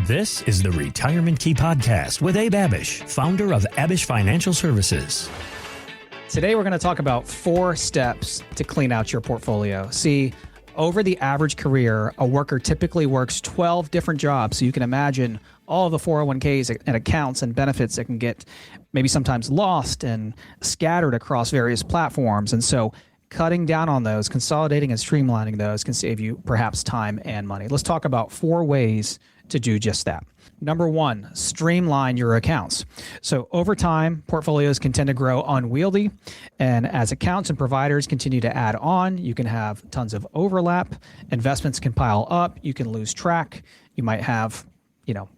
This is the Retirement Key Podcast with Abe Abich, founder of Abich Financial Services. Today, we're going to talk about 4 steps to clean out your portfolio. See, over the average career, a worker typically works 12 different jobs. So you can imagine all the 401ks and accounts and benefits that can get maybe sometimes lost and scattered across various platforms. And so cutting down on those, consolidating and streamlining those can save you perhaps time and money. Let's talk about 4 ways to do just that. Number 1, streamline your accounts. So over time, portfolios can tend to grow unwieldy. And as accounts and providers continue to add on, you can have tons of overlap. Investments can pile up. You can lose track. You might have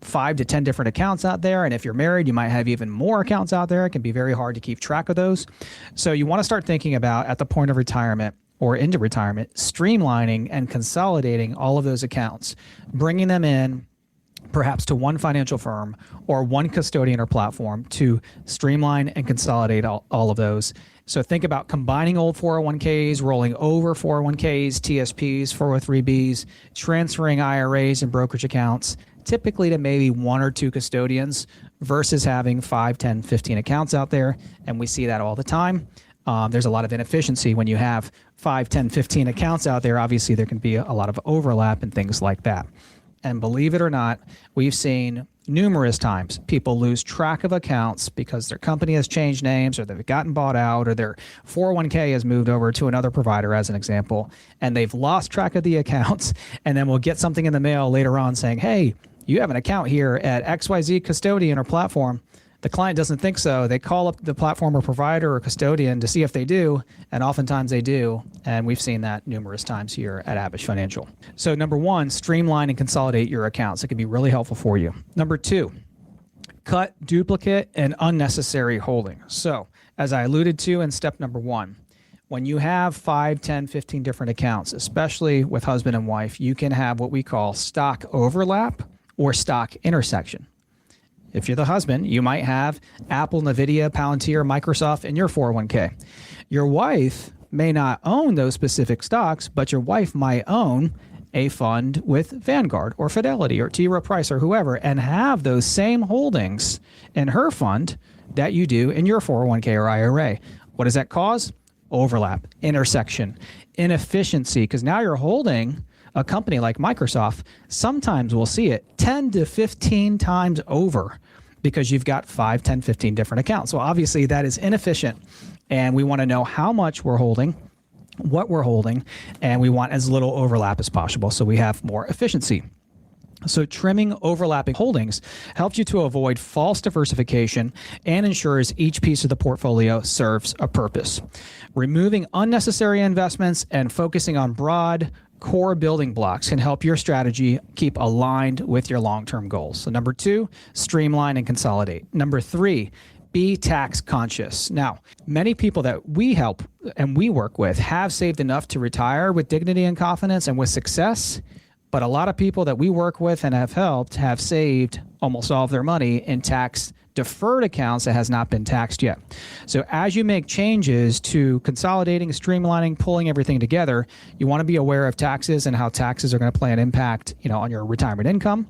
5 to 10 different accounts out there. And if you're married, you might have even more accounts out there. It can be very hard to keep track of those. So you want to start thinking about, at the point of retirement or into retirement, streamlining and consolidating all of those accounts, bringing them in perhaps to one financial firm or one custodian or platform to streamline and consolidate all of those. So think about combining old 401ks, rolling over 401ks, TSPs, 403bs, transferring IRAs and brokerage accounts, typically to maybe 1 or 2 custodians versus having 5, 10, 15 accounts out there. And we see that all the time. There's a lot of inefficiency when you have 5, 10, 15 accounts out there. Obviously, there can be a lot of overlap and things like that. And believe it or not, we've seen numerous times people lose track of accounts because their company has changed names or they've gotten bought out or their 401k has moved over to another provider, as an example, and they've lost track of the accounts. And then we'll get something in the mail later on saying, hey, you have an account here at XYZ custodian or platform. The client doesn't think so. They call up the platform or provider or custodian to see if they do, and oftentimes they do, and we've seen that numerous times here at Abich Financial. So number 1, streamline and consolidate your accounts. It can be really helpful for you. Number 2, cut duplicate and unnecessary holdings. So as I alluded to in step number 1, when you have 5, 10, 15 different accounts, especially with husband and wife, you can have what we call stock overlap or stock intersection. If you're the husband, you might have Apple, NVIDIA, Palantir, Microsoft in your 401k. Your wife may not own those specific stocks, but your wife might own a fund with Vanguard or Fidelity or T. Rowe Price or whoever and have those same holdings in her fund that you do in your 401k or IRA. What does that cause? Overlap, intersection, inefficiency, because now you're holding a company like Microsoft. Sometimes we'll see it 10 to 15 times over because you've got 5, 10, 15 different accounts. So obviously that is inefficient, and we want to know how much we're holding, what we're holding, and we want as little overlap as possible so we have more efficiency. So trimming overlapping holdings helps you to avoid false diversification and ensures each piece of the portfolio serves a purpose. Removing unnecessary investments and focusing on broad core building blocks can help your strategy keep aligned with your long-term goals. So number 2, streamline and consolidate. Number 3, be tax conscious. Now, many people that we help and we work with have saved enough to retire with dignity and confidence and with success. But a lot of people that we work with and have helped have saved almost all of their money in tax deferred accounts that has not been taxed yet. So as you make changes to consolidating, streamlining, pulling everything together, you want to be aware of taxes and how taxes are going to play an impact, on your retirement income.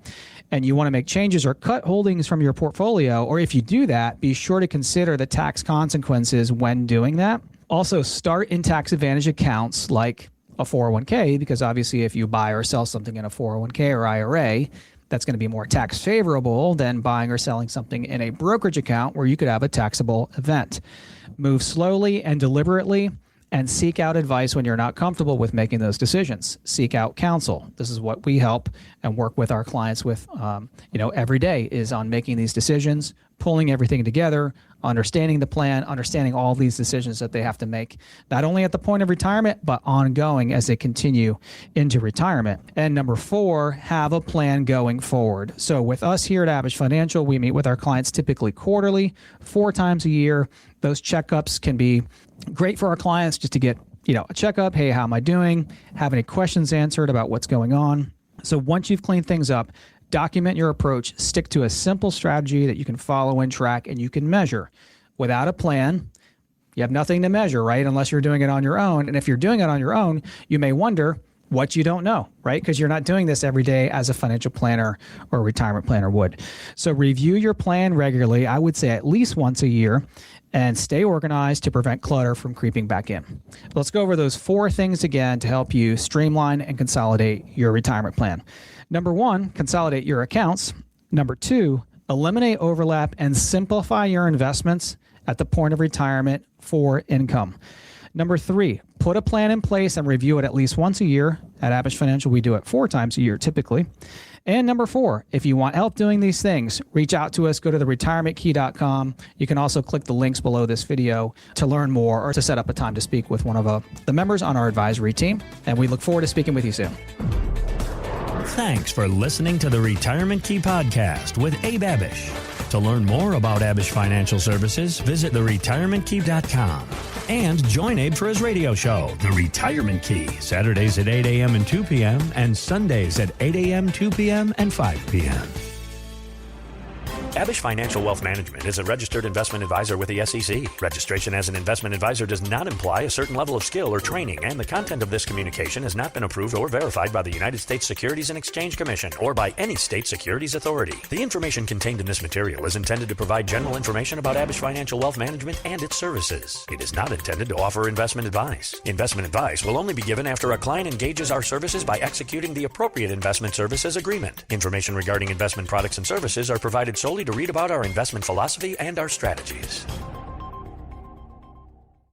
And you want to make changes or cut holdings from your portfolio. Or if you do that, be sure to consider the tax consequences when doing that. Also, start in tax advantage accounts like a 401k, because obviously if you buy or sell something in a 401k or IRA, that's going to be more tax favorable than buying or selling something in a brokerage account where you could have a taxable event. Move slowly and deliberately and seek out advice when you're not comfortable with making those decisions. Seek out counsel. This is what we help and work with our clients with, every day, is on making these decisions, pulling everything together, understanding the plan, understanding all these decisions that they have to make, not only at the point of retirement, but ongoing as they continue into retirement. And number 4, have a plan going forward. So with us here at Abich Financial, we meet with our clients typically quarterly, 4 times a year. Those checkups can be great for our clients just to get, a checkup. Hey, how am I doing? Have any questions answered about what's going on? So once you've cleaned things up, document your approach, stick to a simple strategy that you can follow and track and you can measure. Without a plan, you have nothing to measure, right? Unless you're doing it on your own. And if you're doing it on your own, you may wonder, what you don't know, right? Because you're not doing this every day as a financial planner or a retirement planner would. So review your plan regularly. I would say at least once a year, and stay organized to prevent clutter from creeping back in. Let's go over those 4 things again to help you streamline and consolidate your retirement plan. Number 1, consolidate your accounts. Number 2, eliminate overlap and simplify your investments at the point of retirement for income. Number 3, put a plan in place and review it at least once a year. At Abish Financial, we do it 4 times a year typically. And number 4, if you want help doing these things, reach out to us. Go to theretirementkey.com. You can also click the links below this video to learn more or to set up a time to speak with one of the members on our advisory team. And we look forward to speaking with you soon. Thanks for listening to the Retirement Key Podcast with Abe Abich. To learn more about Abish Financial Services, visit theretirementkey.com. And join Abe for his radio show, The Retirement Key, Saturdays at 8 a.m. and 2 p.m. and Sundays at 8 a.m., 2 p.m., and 5 p.m. Abish Financial Wealth Management is a registered investment advisor with the SEC. Registration as an investment advisor does not imply a certain level of skill or training, and the content of this communication has not been approved or verified by the United States Securities and Exchange Commission or by any state securities authority. The information contained in this material is intended to provide general information about Abish Financial Wealth Management and its services. It is not intended to offer investment advice. Investment advice will only be given after a client engages our services by executing the appropriate investment services agreement. Information regarding investment products and services are provided solely to read about our investment philosophy and our strategies.